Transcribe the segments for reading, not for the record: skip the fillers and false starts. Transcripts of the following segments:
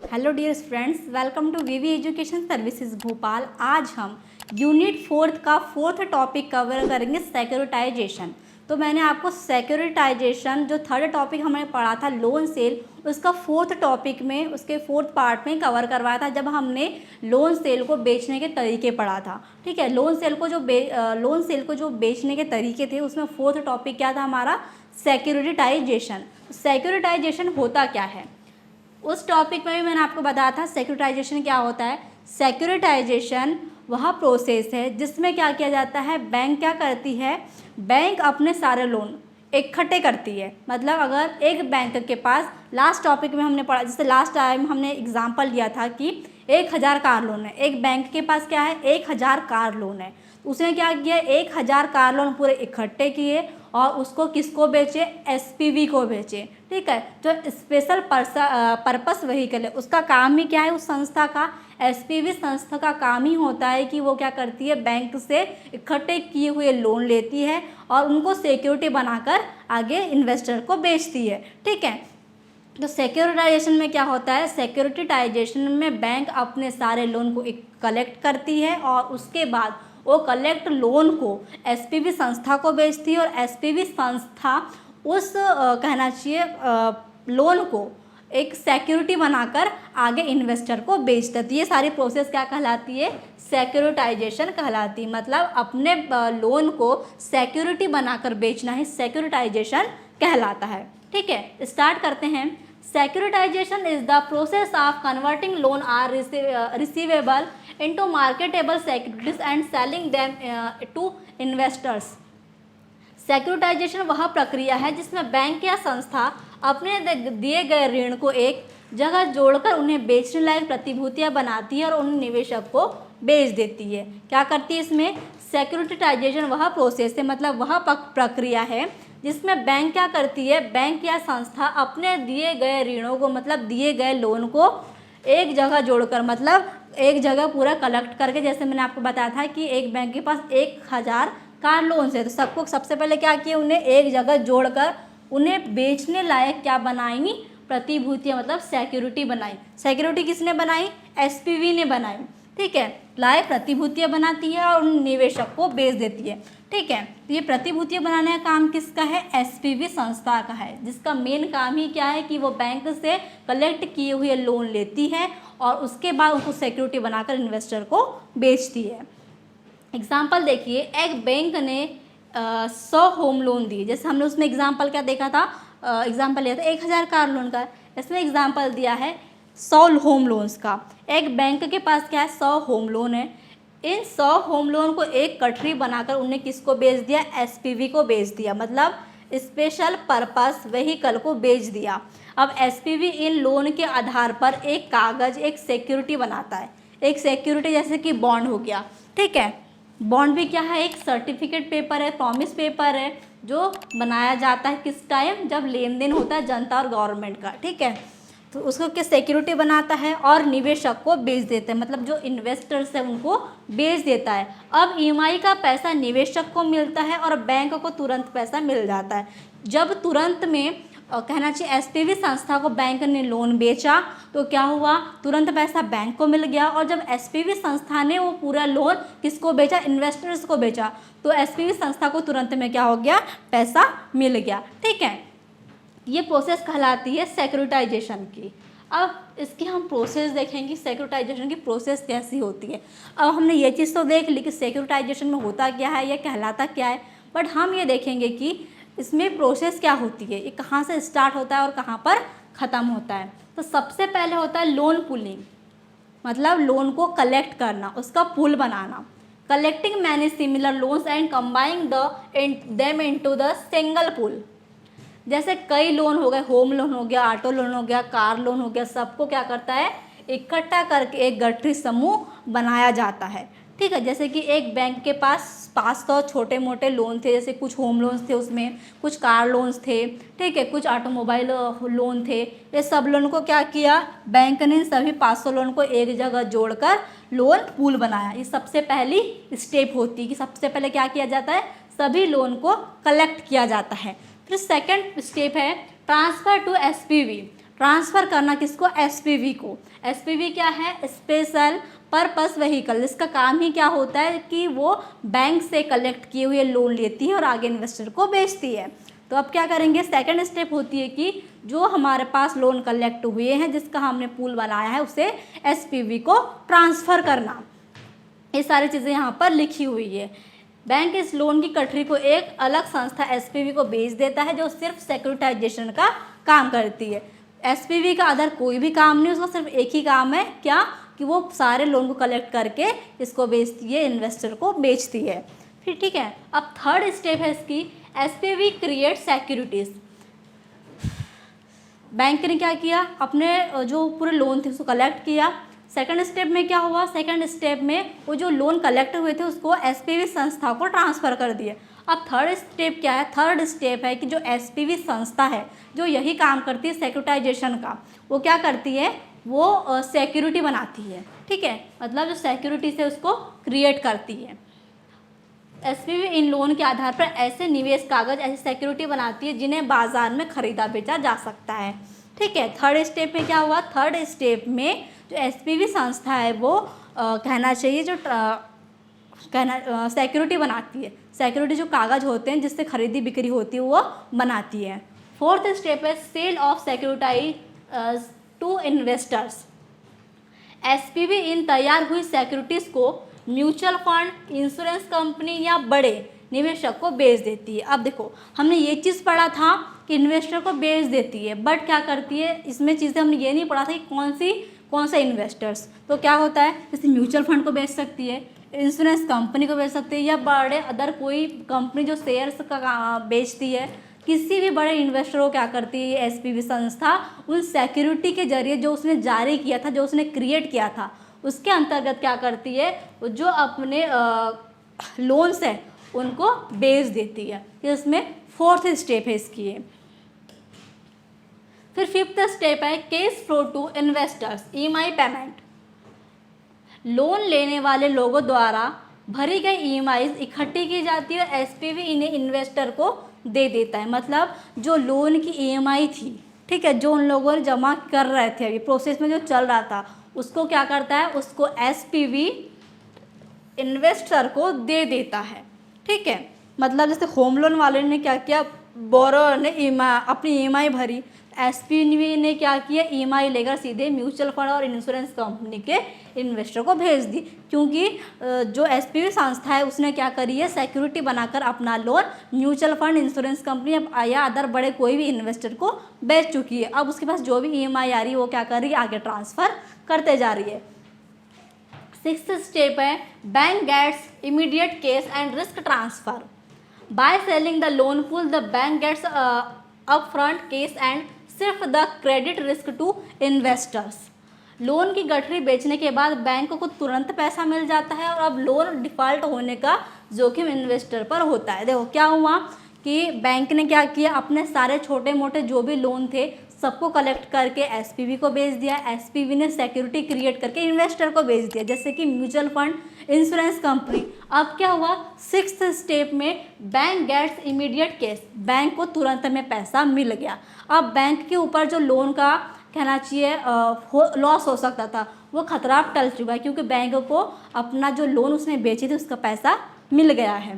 Hello dear friends, welcome to V V education services Bhopal. आज हम unit 4 का 4th टॉपिक कवर करेंगे, सिक्योरिटाइजेशन। तो मैंने आपको सिक्योरिटाइजेशन जो 3rd टॉपिक हमने पढ़ा था लोन सेल, उसका 4th टॉपिक में उसके 4th पार्ट में कवर करवाया था जब हमने लोन सेल को बेचने के तरीके पढ़ा था। ठीक है, लोन सेल को जो बेचने के तरीके थे उसमें 4th टॉपिक क्या था हमारा, सिक्योरिटाइजेशन। सिक्योरिटाइजेशन होता क्या है उस टॉपिक में भी मैंने आपको बताया था सिक्योरिटाइजेशन क्या होता है। सिक्योरिटाइजेशन वह प्रोसेस है जिसमें क्या किया जाता है, बैंक क्या करती है, बैंक अपने सारे लोन इकट्ठे करती है। मतलब अगर एक बैंक के पास, लास्ट टॉपिक में हमने पढ़ा, जैसे लास्ट टाइम हमने एग्जांपल लिया था कि 1000 कार लोन है, एक बैंक के पास क्या है 1000 कार लोन है। उसने क्या किया, 1000 कार लोन पूरे इकट्ठे किए और उसको किसको बेचे, एसपीवी को बेचे। ठीक है, जो स्पेशल पर्पस व्हीकल है उसका काम ही क्या है, उस संस्था का, एसपीवी संस्था का काम ही होता है कि वो क्या करती है, बैंक से इकट्ठे किए हुए लोन लेती है और उनको सिक्योरिटी बनाकर आगे इन्वेस्टर को बेचती है। ठीक है, तो सिक्योरिटाइजेशन में क्या होता है, सिक्योरिटाइजेशन में बैंक अपने सारे लोन को कलेक्ट करती है और उसके बाद वो कलेक्ट लोन को एसपीवी संस्था को बेचती है और एसपीवी संस्था उस कहना चाहिए लोन को एक सिक्योरिटी बनाकर आगे इन्वेस्टर को बेच देती है। ये सारी प्रोसेस क्या कहलाती है, सिक्योरिटाइजेशन कहलाती है। मतलब अपने लोन को सिक्योरिटी बनाकर बेचना ही सिक्योरिटाइजेशन कहलाता है। ठीक है, स्टार्ट करते हैं। Securitization is the process of converting loan or receivable into marketable securities and selling them to investors. Securitization वह प्रक्रिया है जिसमें बैंक या संस्था अपने दिए गए ऋण को एक जगह जोड़कर उन्हें बेचने लायक प्रतिभूतियां बनाती है और उन निवेशक को बेच देती है। क्या करती है इसमें, सिक्योरिटाइजेशन वह प्रोसेस है, मतलब वह प्रक्रिया है जिसमें बैंक क्या करती है, बैंक या संस्था अपने दिए गए ऋणों को, मतलब दिए गए लोन को एक जगह जोड़कर, मतलब एक जगह पूरा कलेक्ट करके, जैसे मैंने आपको बताया था कि एक बैंक के पास 1000 कार लोन्स है, तो सबको सबसे पहले क्या किया, उन्हें एक जगह जोड़कर उन्हें बेचने लायक क्या बनाई, प्रतिभूतियाँ, मतलब सिक्योरिटी बनाई। सिक्योरिटी किसने बनाई, एसपीवी ने बनाई। ठीक है, लायक प्रतिभूतियाँ बनाती है और उन निवेशक को बेच देती है। ठीक है, तो ये प्रतिभूतियाँ बनाने का काम किसका है, एसपीवी संस्था का है, जिसका मेन काम ही क्या है कि वो बैंक से कलेक्ट किए हुए लोन लेती है और उसके बाद उसको सिक्योरिटी बनाकर इन्वेस्टर को बेचती है। एग्जाम्पल देखिए, एक बैंक ने 100 होम लोन दिए, जैसे हमने उसमें एग्जाम्पल क्या देखा था, एग्जाम्पल लिया था 1000 कार लोन का, इसमें एग्जाम्पल दिया है 100 होम लोन्स का। एक बैंक के पास क्या है, 100 होम लोन है। इन 100 होम लोन को एक कटरी बनाकर उन्हें किसको बेच दिया, एसपीवी को बेच दिया, मतलब स्पेशल पर्पस व्हीकल को बेच दिया। अब एसपीवी इन लोन के आधार पर एक कागज़, एक सिक्योरिटी बनाता है। एक सिक्योरिटी जैसे कि बॉन्ड हो गया। ठीक है, बॉन्ड भी क्या है, एक सर्टिफिकेट पेपर है, प्रॉमिस पेपर है, जो बनाया जाता है किस टाइम, जब लेन देन होता है जनता और गवर्नमेंट का। ठीक है, तो उसको क्या सिक्योरिटी बनाता है और निवेशक को बेच देता है, मतलब जो इन्वेस्टर्स है उनको बेच देता है। अब ईएमआई का पैसा निवेशक को मिलता है और बैंक को तुरंत पैसा मिल जाता है। जब तुरंत में कहना चाहिए एसपीवी संस्था को बैंक ने लोन बेचा तो क्या हुआ, तुरंत पैसा बैंक को मिल गया। और जब एसपीवी संस्था ने वो पूरा लोन किसको बेचा, इन्वेस्टर्स को बेचा, तो एसपीवी संस्था को तुरंत में क्या हो गया, पैसा मिल गया। ठीक है, ये प्रोसेस कहलाती है सिक्योरिटाइजेशन की। अब इसकी हम प्रोसेस देखेंगे, सिक्योरिटाइजेशन की प्रोसेस कैसी होती है। अब हमने ये चीज़ तो देख ली कि सिक्योरिटाइजेशन में होता क्या है, यह कहलाता क्या है, बट हम ये देखेंगे कि इसमें प्रोसेस क्या होती है, ये कहाँ से स्टार्ट होता है और कहाँ पर ख़त्म होता है। तो सबसे पहले होता है लोन पुलिंग, मतलब लोन को कलेक्ट करना, उसका पुल बनाना। Collecting many similar loans and combining them into the single pool. जैसे कई लोन हो गए, होम लोन हो गया, ऑटो लोन हो गया, कार लोन हो गया, सबको क्या करता है, इकट्ठा करके एक गठरी समूह बनाया जाता है। ठीक है, जैसे कि एक बैंक के पास 500 छोटे मोटे लोन थे, जैसे कुछ होम लोन्स थे, उसमें कुछ कार लोन्स थे, ठीक है, कुछ ऑटोमोबाइल लोन थे। ये सब लोन को क्या किया, बैंक ने सभी 500 लोन को एक जगह जोड़कर लोन पूल बनाया। ये सबसे पहली स्टेप होती है कि सबसे पहले क्या किया जाता है, सभी लोन को कलेक्ट किया जाता है। फिर सेकंड स्टेप है ट्रांसफ़र टू एसपीवी। ट्रांसफ़र करना किसको, एसपीवी को। एसपीवी क्या है, स्पेशल पर्पस व्हीकल। इसका काम ही क्या होता है कि वो बैंक से कलेक्ट किए हुए लोन लेती है और आगे इन्वेस्टर को बेचती है। तो अब क्या करेंगे, सेकंड स्टेप होती है कि जो हमारे पास लोन कलेक्ट हुए हैं जिसका हमने पूल बनाया है उसे एसपीवी को ट्रांसफ़र करना। ये सारी चीज़ें यहाँ पर लिखी हुई है। बैंक इस लोन की गठरी को एक अलग संस्था एसपीवी को बेच देता है जो सिर्फ सिक्योरिटाइजेशन का काम करती है। एसपीवी का अदर कोई भी काम नहीं, उसका सिर्फ एक ही काम है, क्या कि वो सारे लोन को कलेक्ट करके इसको बेचती है, इन्वेस्टर को बेचती है। फिर ठीक है, अब थर्ड स्टेप है इसकी, एसपीवी क्रिएट सिक्योरिटीज़। बैंक ने क्या किया, अपने जो पूरे लोन थे उसको कलेक्ट किया। सेकंड स्टेप में क्या हुआ, सेकंड स्टेप में वो जो लोन कलेक्ट हुए थे उसको एसपीवी संस्था को ट्रांसफ़र कर दिए। अब थर्ड स्टेप क्या है, थर्ड स्टेप है कि जो एसपीवी संस्था है जो यही काम करती है सिक्योरिटाइजेशन का, वो क्या करती है, वो सिक्योरिटी बनाती है। ठीक है, मतलब जो सिक्योरिटी से उसको क्रिएट करती है। एसपीवी इन लोन के आधार पर ऐसे निवेश कागज, ऐसी सिक्योरिटी बनाती है जिन्हें बाजार में खरीदा बेचा जा सकता है। ठीक है, थर्ड स्टेप में क्या हुआ, थर्ड स्टेप में जो एसपीवी संस्था है वो कहना चाहिए जो सिक्योरिटी बनाती है। सिक्योरिटी जो कागज़ होते हैं जिससे खरीदी बिक्री होती है वो बनाती है। फोर्थ स्टेप है sale of securitize to investors. SPV इन तैयार हुई सिक्योरिटीज़ को म्यूचुअल फंड, इंश्योरेंस कंपनी या बड़े निवेशक को बेच देती है। अब देखो, हमने ये चीज़ पढ़ा था कि इन्वेस्टर को बेच देती है, बट क्या करती है, इसमें चीज़ें हमने ये नहीं पढ़ा था कि कौन से इन्वेस्टर्स। तो क्या होता है, जैसे म्यूचुअल फंड को बेच सकती है, इंश्योरेंस कंपनी को बेच सकती है, या बड़े अदर कोई कंपनी जो शेयर्स का बेचती है, किसी भी बड़े इन्वेस्टर को क्या करती है एसपीवी संस्था, उन सिक्योरिटी के जरिए जो उसने जारी किया था, जो उसने क्रिएट किया था, उसके अंतर्गत क्या करती है, जो अपने लोन्स हैं उनको बेच देती है। इसमें फोर्थ स्टेप है इसकी ये। फिर फिफ्थ स्टेप है cash flow to investors, EMI payment. Loan लेने वाले लोगों द्वारा भरी गई ईएमआईज इकट्ठी की जाती है और एसपीवी इन्हें इन्वेस्टर को दे देता है। मतलब जो लोन की ईएमआई थी, ठीक है, जो उन लोगों ने जमा कर रहे थे, अभी प्रोसेस में जो चल रहा था, उसको क्या करता है, उसको एसपीवी इन्वेस्टर को दे देता है। ठीक है, मतलब जैसे होम लोन वाले ने क्या किया, बोरोवर ने अपनी ईएमआई भरी, एसपीवी ने क्या किया, ईएमआई लेकर सीधे म्यूचुअल फंड और इंश्योरेंस कंपनी के इन्वेस्टर को भेज दी, क्योंकि जो एसपीवी संस्था है उसने क्या करी है, सिक्योरिटी बनाकर अपना loan mutual fund, insurance company या अदर बड़े कोई भी इन्वेस्टर को बेच चुकी है। अब उसके पास जो भी ईएमआई आ रही है वो क्या कर रही है, आगे ट्रांसफ़र करते जा रही है। सिक्स्थ स्टेप है bank gets immediate cash and risk transfer. By selling the loan pool the bank gets upfront cash and सिर्फ the credit risk to investors. Loan की गठरी बेचने के बाद बैंक को तुरंत पैसा मिल जाता है और अब लोन डिफ़ॉल्ट होने का जोखिम इन्वेस्टर पर होता है। देखो क्या हुआ कि बैंक ने क्या किया, अपने सारे छोटे मोटे जो भी लोन थे सबको कलेक्ट करके एसपीवी को बेच दिया। एसपीवी ने सिक्योरिटी क्रिएट करके इन्वेस्टर को बेच दिया, जैसे कि म्यूचुअल फंड, इंश्योरेंस कंपनी। अब क्या हुआ, सिक्स्थ स्टेप में bank gets immediate cash, bank को तुरंत में पैसा मिल गया। अब बैंक के ऊपर जो लोन का कहना चाहिए लॉस हो सकता था, वो खतरा टल चुका है, क्योंकि बैंक को अपना जो लोन उसने बेची थी उसका पैसा मिल गया है।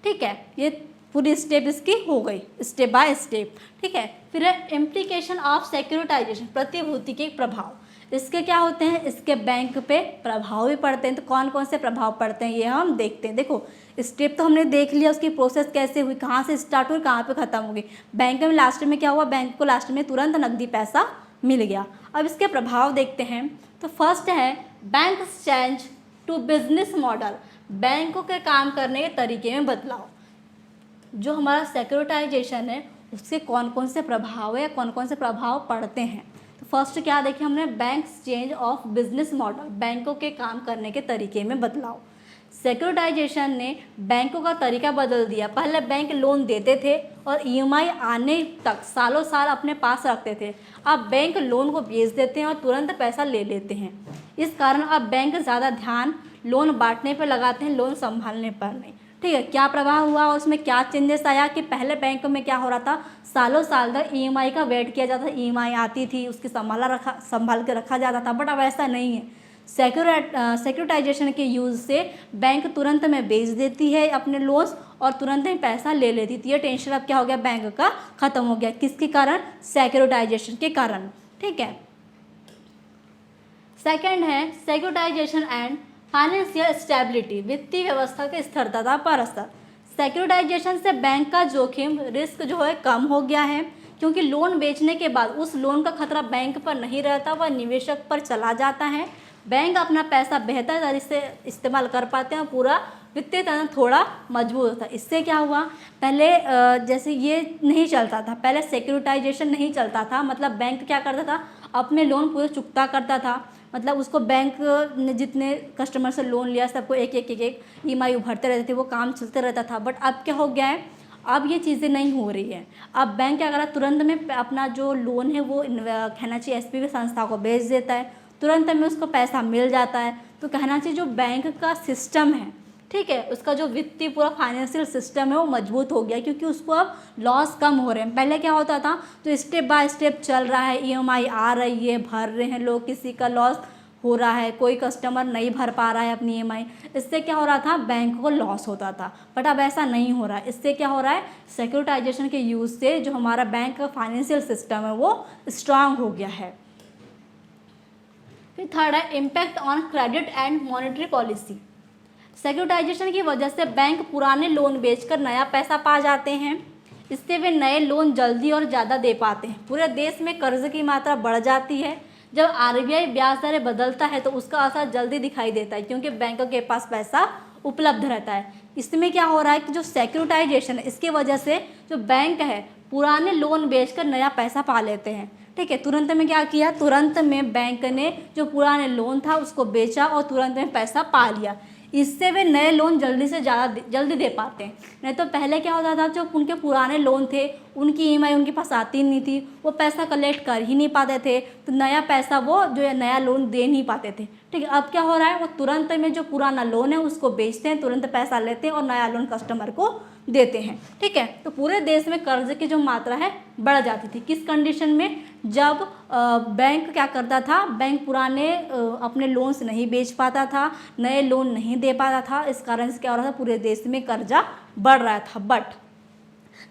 ठीक है, ये पूरी स्टेप इसकी हो गई, स्टेप बाय स्टेप। ठीक है, फिर है इम्प्लीकेशन ऑफ सिक्योरिटाइजेशन, प्रतिभूति के प्रभाव। इसके क्या होते हैं, इसके बैंक पे प्रभाव भी पड़ते हैं। तो कौन कौन से प्रभाव पड़ते हैं ये हम देखते हैं। देखो स्टेप तो हमने देख लिया, उसकी प्रोसेस कैसे हुई, कहाँ से स्टार्ट हुई, कहाँ पे ख़त्म हो गई। बैंक में लास्ट में क्या हुआ, बैंक को लास्ट में तुरंत नकदी पैसा मिल गया। अब इसके प्रभाव देखते हैं। तो फर्स्ट है bank change to business model, बैंकों के काम करने के तरीके में बदलाव। जो हमारा सिक्योरिटाइजेशन है उसके कौन कौन से प्रभाव है, कौन कौन से प्रभाव पड़ते हैं। तो फर्स्ट क्या देखें हमने, bank change of business model, बैंकों के काम करने के तरीके में बदलाव। सिक्योरिटाइजेशन ने बैंकों का तरीका बदल दिया। पहले बैंक लोन देते थे और ईएमआई आने तक सालों साल अपने पास रखते थे। अब बैंक लोन को बेच देते हैं और तुरंत पैसा ले लेते हैं। इस कारण अब बैंक ज़्यादा ध्यान लोन बांटने पर लगाते हैं, लोन संभालने पर नहीं। ठीक है, क्या प्रभाव हुआ और उसमें क्या चेंजेस आया कि पहले बैंक में क्या हो रहा था, सालों साल तक ईएमआई का वेट किया जाता था, ईएमआई आती थी, उसकी संभाल के रखा जाता था, बट अब ऐसा नहीं है। सिक्योरिटाइजेशन के यूज़ से बैंक तुरंत में बेच देती है अपने लोन्स और तुरंत में पैसा ले लेती थी। ये टेंशन अब क्या हो गया, बैंक का ख़त्म हो गया। किसके कारण, सिक्योरिटाइजेशन के कारण। ठीक है, सेकंड है सिक्योरिटाइजेशन एंड फाइनेंशियल स्टेबिलिटी, वित्तीय व्यवस्था की स्थिरता पर असर। सिक्योरिटाइजेशन से बैंक का जोखिम, रिस्क जो है कम हो गया है, क्योंकि लोन बेचने के बाद उस लोन का खतरा बैंक पर नहीं रहता, वह निवेशक पर चला जाता है। बैंक अपना पैसा बेहतर तरीके से इस्तेमाल कर पाते हैं, पूरा वित्तीय तंत्र थोड़ा मजबूत होता है। इससे क्या हुआ, पहले जैसे ये नहीं चलता था, पहले सिक्योरिटाइजेशन नहीं चलता था, मतलब बैंक क्या करता था, अपने लोन पूरे चुकता करता था, मतलब उसको बैंक ने जितने कस्टमर से लोन लिया सबको एक एक ईएमआई उभरते रहते थे, वो काम चलते रहता था। बट अब क्या हो गया है, अब ये चीज़ें नहीं हो रही है। अब बैंक क्या कर रहा है, तुरंत में अपना जो लोन है वो कहना चाहिए एसपीवी संस्था को भेज देता है, तुरंत में उसको पैसा मिल जाता है। तो कहना चाहिए जो बैंक का सिस्टम है, ठीक है, उसका जो वित्तीय पूरा फाइनेंशियल सिस्टम है वो मजबूत हो गया, क्योंकि उसको अब लॉस कम हो रहे हैं। पहले क्या होता था, तो स्टेप बाय स्टेप चल रहा है, ईएमआई आ रही है, भर रहे हैं लोग, किसी का लॉस हो रहा है, कोई कस्टमर नहीं भर पा रहा है अपनी ईएमआई, इससे क्या हो रहा था, बैंक को लॉस होता था। बट अब ऐसा नहीं हो रहा है। इससे क्या हो रहा है, सिक्योरिटाइजेशन के यूज़ से जो हमारा बैंक का फाइनेंशियल सिस्टम है वो स्ट्रांग हो गया है। फिर थर्ड है impact on credit and monetary policy. Securitization की वजह से बैंक पुराने लोन बेचकर नया पैसा पा जाते हैं, इससे वे नए लोन जल्दी और ज़्यादा दे पाते हैं। पूरे देश में कर्ज की मात्रा बढ़ जाती है। जब आरबीआई ब्याज दरें बदलता है तो उसका असर जल्दी दिखाई देता है, क्योंकि बैंकों के पास पैसा उपलब्ध रहता है। इसमें क्या हो रहा है कि जो सिक्योरिटाइजेशन है, इसकी वजह से जो बैंक है पुराने लोन बेचकर नया पैसा पा लेते हैं। ठीक है, तुरंत में क्या किया, तुरंत में बैंक ने जो पुराने लोन था उसको बेचा और तुरंत में पैसा पा लिया। इससे वे नए लोन जल्दी दे पाते हैं। नहीं तो पहले क्या होता था, जो उनके पुराने लोन थे उनकी ईएमआई उनके पास आती नहीं थी, वो पैसा कलेक्ट कर ही नहीं पाते थे, तो नया पैसा वो जो है नया लोन दे नहीं पाते थे। ठीक है, अब क्या हो रहा है, वो तुरंत में जो पुराना लोन है उसको बेचते हैं, तुरंत पैसा लेते हैं और नया लोन कस्टमर को देते हैं। ठीक है, तो पूरे देश में कर्ज की जो मात्रा है बढ़ जाती थी। किस कंडीशन में, जब बैंक क्या करता था, बैंक पुराने अपने लोन्स नहीं बेच पाता था, नए लोन नहीं दे पाता था, इस कारण से क्या हो रहा था, पूरे देश में कर्जा बढ़ रहा था। बट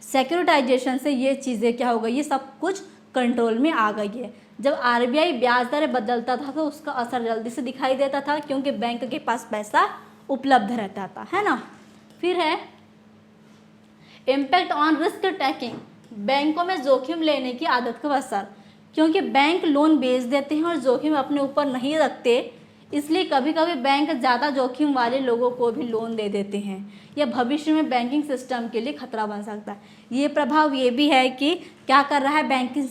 सिक्योरिटाइजेशन से ये चीज़ें क्या हो गई, ये सब कुछ कंट्रोल में आ गई है। जब आरबीआई ब्याज दरें बदलता था तो उसका असर जल्दी से दिखाई देता था, क्योंकि बैंक के पास पैसा उपलब्ध रहता था, है ना। फिर है इम्पैक्ट ऑन रिस्क टेकिंग, बैंकों में जोखिम लेने की आदत का असर। क्योंकि बैंक लोन बेच देते हैं और जोखिम अपने ऊपर नहीं रखते, इसलिए कभी कभी बैंक ज़्यादा जोखिम वाले लोगों को भी लोन दे देते हैं। यह भविष्य में बैंकिंग सिस्टम के लिए खतरा बन सकता है। ये प्रभाव ये भी है कि क्या कर रहा है बैंकिंग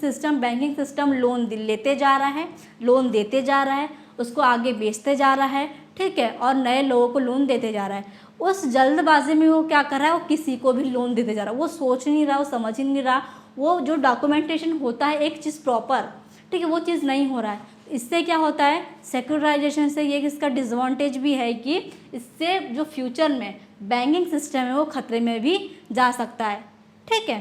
सिस्टम लोन लेते जा रहा है, लोन देते जा रहा है, उसको आगे बेचते जा रहा है, ठीक है, और नए लोगों को लोन देते जा रहा है। उस जल्दबाजी में वो क्या कर रहा है, वो किसी को भी लोन देते जा रहा है, वो सोच नहीं रहा, वो समझ ही नहीं रहा, वो जो डॉक्यूमेंटेशन होता है एक चीज़ प्रॉपर, ठीक है, वो चीज़ नहीं हो रहा है। इससे क्या होता है, सिक्योरिटाइजेशन से ये इसका डिसएडवांटेज भी है कि इससे जो फ्यूचर में बैंकिंग सिस्टम है वो खतरे में भी जा सकता है। ठीक है,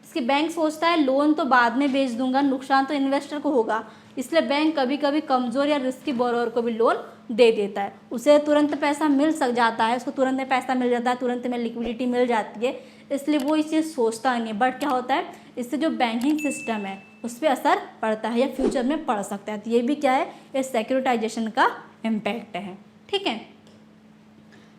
इसकी बैंक सोचता है लोन तो बाद में बेच दूंगा, नुकसान तो इन्वेस्टर को होगा, इसलिए बैंक कभी कभी कमज़ोर या रिस्की बोरोवर को भी लोन दे देता है। उसे तुरंत पैसा मिल जाता है, उसको तुरंत में पैसा मिल जाता है, तुरंत में लिक्विडिटी मिल जाती है, इसलिए वो इस चीज़ सोचता नहीं। बट क्या होता है, इससे जो बैंकिंग सिस्टम है उस पर असर पड़ता है या फ्यूचर में पड़ सकता है। तो ये भी क्या है, ये सिक्योरिटाइजेशन का इम्पैक्ट है। ठीक है,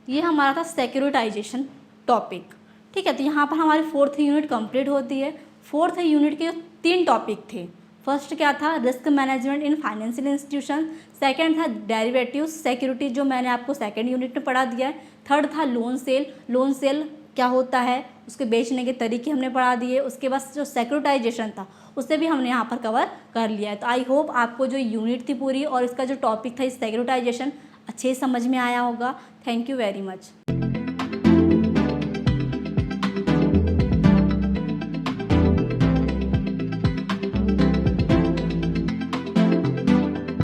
ये हमारा था सिक्योरिटाइजेशन टॉपिक। ठीक है, तो यहाँ पर हमारी 4th यूनिट कंप्लीट होती है। 4th यूनिट के 3 टॉपिक थे। फर्स्ट क्या था, risk management in financial institution. Second था डेरिवेटिव सिक्योरिटी, जो मैंने आपको 2nd यूनिट में पढ़ा दिया है। थर्ड था लोन सेल क्या होता है, उसके बेचने के तरीके हमने पढ़ा दिए। उसके बाद जो सिक्योरिटाइजेशन था उसे भी हमने यहाँ पर कवर कर लिया है। तो आई होप आपको जो यूनिट थी पूरी और इसका जो टॉपिक था इस सिक्योरिटाइजेशन अच्छे समझ में आया होगा। Thank you very much.